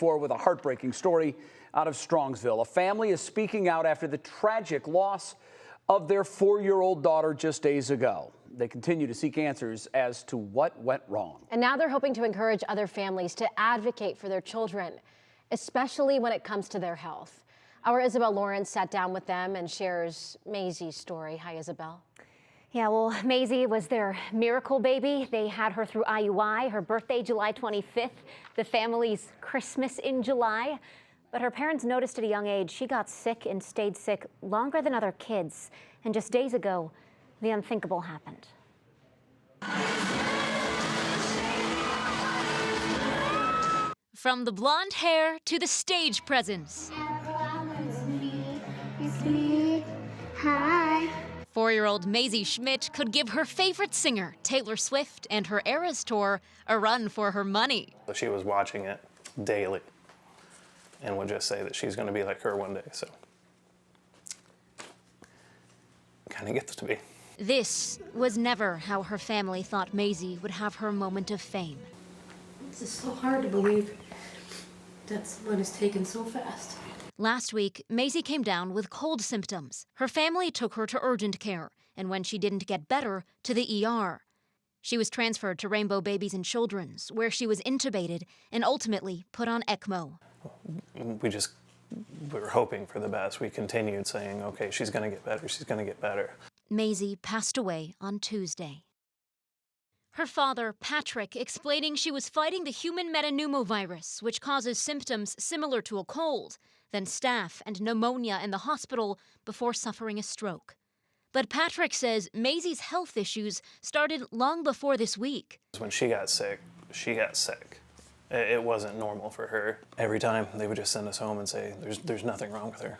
With a heartbreaking story out of Strongsville. A family is speaking out after the tragic loss of their 4-year-old daughter just days ago. They continue to seek answers as to what went wrong. And now they're hoping to encourage other families to advocate for their children, especially when it comes to their health. Our Isabel Lawrence sat down with them and shares Maisie's story. Hi, Isabel. Yeah, well, Maisie was their miracle baby. They had her through IUI, her birthday July 25th, the family's Christmas in July. But her parents noticed at a young age she got sick and stayed sick longer than other kids. And just days ago, the unthinkable happened. From the blonde hair to the stage presence. Hi. 4-year-old Maisie Schmidt could give her favorite singer, Taylor Swift, and her Eras tour a run for her money. She was watching it daily and would just say that she's going to be like her one day, so kind of gets to be. This was never how her family thought Maisie would have her moment of fame. This is so hard to believe that someone is taken so fast. Last week, Maisie came down with cold symptoms. Her family took her to urgent care, and when she didn't get better, to the ER. She was transferred to Rainbow Babies and Children's, where she was intubated and ultimately put on ECMO. We were hoping for the best. We continued saying, okay, she's going to get better, she's going to get better. Maisie passed away on Tuesday. Her father, Patrick, explaining she was fighting the human metapneumovirus, which causes symptoms similar to a cold, then staph and pneumonia in the hospital before suffering a stroke. But Patrick says Maisie's health issues started long before this week. When she got sick, she got sick. It wasn't normal for her. Every time they would just send us home and say, there's nothing wrong with her.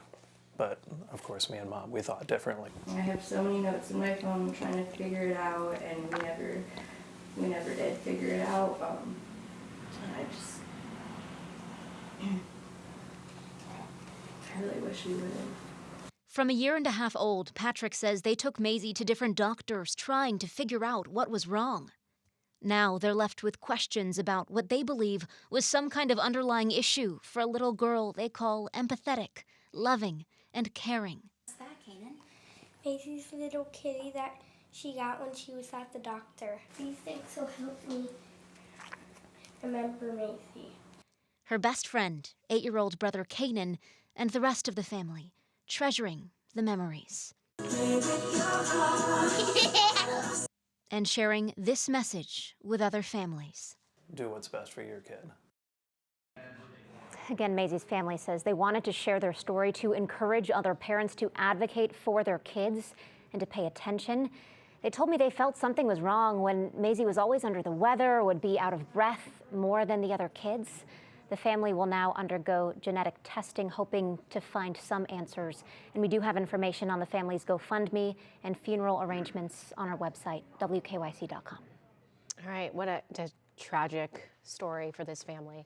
But of course, me and Mom, we thought differently. I have so many notes in my phone trying to figure it out, and we never did figure it out. I really wish we would have. From a 1.5 years old, Patrick says they took Maisie to different doctors trying to figure out what was wrong. Now they're left with questions about what they believe was some kind of underlying issue for a little girl they call empathetic, loving, and caring. What's that, Kanan? Maisie's little kitty that she got when she was at the doctor. These things will help me remember Maisie. Her best friend, 8-year-old brother Kanan, and the rest of the family, treasuring the memories. And sharing this message with other families. Do what's best for your kid. Again, Maisie's family says they wanted to share their story to encourage other parents to advocate for their kids and to pay attention. They told me they felt something was wrong when Maisie was always under the weather or would be out of breath more than the other kids. The family will now undergo genetic testing, hoping to find some answers. And we do have information on the family's GoFundMe and funeral arrangements on our website, wkyc.com. All right, what a tragic story for this family.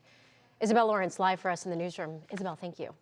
Isabel Lawrence live for us in the newsroom. Isabel, thank you.